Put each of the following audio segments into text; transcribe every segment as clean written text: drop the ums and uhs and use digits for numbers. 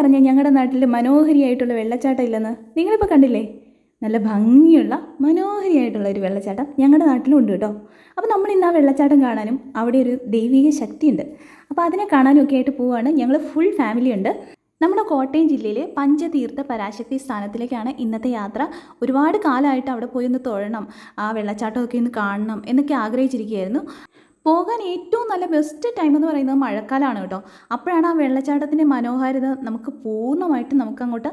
പറഞ്ഞ ഞങ്ങളുടെ നാട്ടിൽ മനോഹരിയായിട്ടുള്ള വെള്ളച്ചാട്ടം ഇല്ലെന്ന് നിങ്ങളിപ്പോൾ കണ്ടില്ലേ? നല്ല ഭംഗിയുള്ള മനോഹരിയായിട്ടുള്ള ഒരു വെള്ളച്ചാട്ടം ഞങ്ങളുടെ നാട്ടിലും ഉണ്ട് കേട്ടോ. അപ്പോൾ നമ്മൾ ഇന്ന് ആ വെള്ളച്ചാട്ടം കാണാനും അവിടെ ഒരു ദൈവിക ശക്തിയുണ്ട്, അപ്പോൾ അതിനെ കാണാനും ഒക്കെ ആയിട്ട് പോവുകയാണ്. ഞങ്ങൾ ഫുൾ ഫാമിലി ഉണ്ട്. നമ്മുടെ കോട്ടയം ജില്ലയിലെ പഞ്ചതീർത്ഥ പരാശക്തി സ്ഥാനത്തിലേക്കാണ് ഇന്നത്തെ യാത്ര. ഒരുപാട് കാലമായിട്ട് അവിടെ പോയി ഒന്ന് തൊഴണം, ആ വെള്ളച്ചാട്ടമൊക്കെ ഒന്ന് കാണണം എന്നൊക്കെ ആഗ്രഹിച്ചിരിക്കുകയായിരുന്നു. പോകാൻ ഏറ്റവും നല്ല ബെസ്റ്റ് ടൈം എന്ന് പറയുന്നത് മഴക്കാലമാണ് കേട്ടോ. അപ്പോഴാണ് ആ വെള്ളച്ചാട്ടത്തിൻ്റെ മനോഹാരിത നമുക്ക് പൂർണ്ണമായിട്ടും നമുക്കങ്ങോട്ട്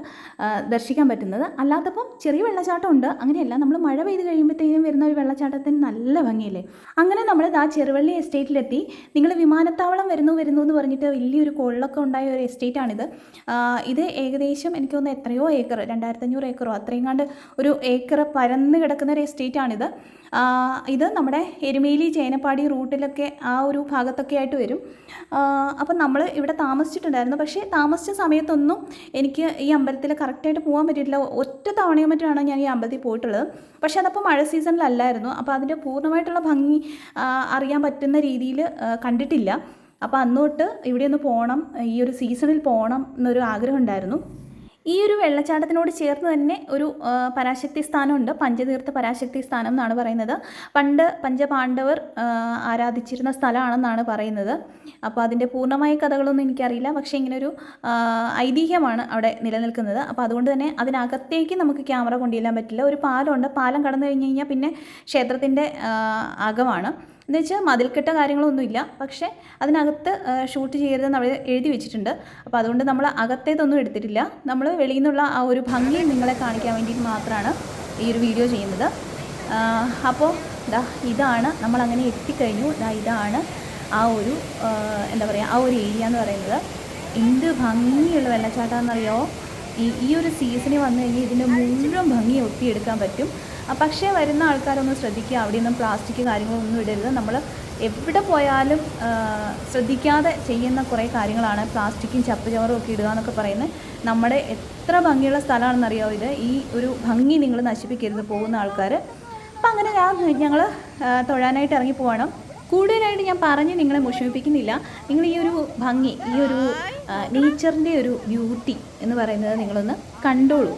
ദർശിക്കാൻ പറ്റുന്നത്. അല്ലാത്തപ്പം ചെറിയ വെള്ളച്ചാട്ടം ഉണ്ട്, അങ്ങനെയല്ല. നമ്മൾ മഴ പെയ്ത് കഴിയുമ്പോഴത്തേക്കും വരുന്ന ഒരു വെള്ളച്ചാട്ടത്തിന് നല്ല ഭംഗിയല്ലേ. അങ്ങനെ നമ്മൾ ആ ചെറുവള്ളി എസ്റ്റേറ്റിലെത്തി. നിങ്ങൾ വിമാനത്താവളം വരുന്നു എന്ന് പറഞ്ഞിട്ട് വലിയൊരു കൊള്ളൊക്കെ ഉണ്ടായ ഒരു എസ്റ്റേറ്റാണിത്. ഇത് ഏകദേശം എനിക്ക് തോന്നുന്നു എത്രയോ ഏക്കർ, 2500 ഏക്കറോ അത്രയും കണ്ട് ഒരു ഏക്കർ പരന്ന് കിടക്കുന്ന ഒരു എസ്റ്റേറ്റാണിത്. ഇത് നമ്മുടെ എരുമേലി ചേനപ്പാടി റൂട്ടിലൊക്കെ ആ ഒരു ഭാഗത്തൊക്കെ ആയിട്ട് വരും. അപ്പം നമ്മൾ ഇവിടെ താമസിച്ചിട്ടുണ്ടായിരുന്നു. പക്ഷേ താമസിച്ച സമയത്തൊന്നും എനിക്ക് ഈ അമ്പലത്തിൽ കറക്റ്റായിട്ട് പോകാൻ പറ്റിയിട്ടില്ല. ഒറ്റ തവണയോ മറ്റാണ് ഞാൻ ഈ അമ്പലത്തിൽ പോയിട്ടുള്ളത്. പക്ഷേ അതപ്പോൾ മഴ സീസണിലല്ലായിരുന്നു. അപ്പോൾ അതിൻ്റെ പൂർണ്ണമായിട്ടുള്ള ഭംഗി അറിയാൻ പറ്റുന്ന രീതിയിൽ കണ്ടിട്ടില്ല. അപ്പോൾ അന്ന് തൊട്ട് ഇവിടെ ഒന്ന് പോകണം, ഈ ഒരു സീസണിൽ പോകണം എന്നൊരു ആഗ്രഹം ഉണ്ടായിരുന്നു. ഈ ഒരു വെള്ളച്ചാട്ടത്തിനോട് ചേർന്ന് തന്നെ ഒരു പരാശക്തി സ്ഥാനമുണ്ട്. പഞ്ചതീർത്ഥ പരാശക്തി സ്ഥാനം എന്നാണ് പറയുന്നത്. പണ്ട് പഞ്ചപാണ്ഡവർ ആരാധിച്ചിരുന്ന സ്ഥലമാണെന്നാണ് പറയുന്നത്. അപ്പോൾ അതിൻ്റെ പൂർണ്ണമായ കഥകളൊന്നും എനിക്കറിയില്ല. പക്ഷേ ഇങ്ങനൊരു ഐതിഹ്യമാണ് അവിടെ നിലനിൽക്കുന്നത്. അപ്പോൾ അതുകൊണ്ട് തന്നെ അതിനകത്തേക്ക് നമുക്ക് ക്യാമറ കൊണ്ടുചെല്ലാൻ പറ്റില്ല. ഒരു പാലമുണ്ട്. പാലം കടന്നു കഴിഞ്ഞ് കഴിഞ്ഞാൽ പിന്നെ ക്ഷേത്രത്തിൻ്റെ അകമാണ്. എന്ന് വെച്ചാൽ മതിൽക്കെട്ട കാര്യങ്ങളൊന്നുമില്ല. പക്ഷേ അതിനകത്ത് ഷൂട്ട് ചെയ്യരുതെന്ന് അവർ എഴുതി വെച്ചിട്ടുണ്ട്. അപ്പോൾ അതുകൊണ്ട് നമ്മൾ അകത്തേതൊന്നും എടുത്തിട്ടില്ല. നമ്മൾ വെളിയിൽ നിന്നുള്ള ആ ഒരു ഭംഗി നിങ്ങളെ കാണിക്കാൻ വേണ്ടിയിട്ട് മാത്രമാണ് ഈ ഒരു വീഡിയോ ചെയ്യുന്നത്. അപ്പോൾ ഇതാണ് നമ്മളങ്ങനെ എത്തിക്കഴിഞ്ഞു. ഇതാണ് ആ ഒരു എന്താ പറയുക, ആ ഒരു ഏരിയ എന്ന് പറയുന്നത്. എന്ത് ഭംഗിയുള്ള വെള്ളച്ചാട്ടമെന്നറിയോ. ഈ ഒരു സീസണിൽ വന്നു കഴിഞ്ഞാൽ ഇതിൻ്റെ മുഴുവൻ ഭംഗി ഒപ്പിയെടുക്കാൻ പറ്റും. പക്ഷേ വരുന്ന ആൾക്കാരൊന്ന് ശ്രദ്ധിക്കുക, അവിടെയൊന്നും പ്ലാസ്റ്റിക് കാര്യങ്ങളൊന്നും ഇടരുത്. നമ്മൾ എവിടെ പോയാലും ശ്രദ്ധിക്കാതെ ചെയ്യുന്ന കുറേ കാര്യങ്ങളാണ് പ്ലാസ്റ്റിക്കും ചപ്പുചവറും ഒക്കെ ഇടുക എന്നൊക്കെ പറയുന്നത്. നമ്മുടെ എത്ര ഭംഗിയുള്ള സ്ഥലമാണെന്നറിയാമോ ഇത്. ഈ ഒരു ഭംഗി നിങ്ങൾ നശിപ്പിക്കരുത് പോകുന്ന ആൾക്കാർ. അപ്പം അങ്ങനെ ഞങ്ങൾ തൊഴാനായിട്ട് ഇറങ്ങി പോകണം. കൂടുതലായിട്ട് ഞാൻ പറഞ്ഞ് നിങ്ങളെ മുഷിപ്പിക്കുന്നില്ല. നിങ്ങൾ ഈ ഒരു ഭംഗി, ഈ ഒരു നേച്ചറിൻ്റെ ഒരു ബ്യൂട്ടി എന്ന് പറയുന്നത് നിങ്ങളൊന്ന് കണ്ടോളൂ.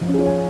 Thank you.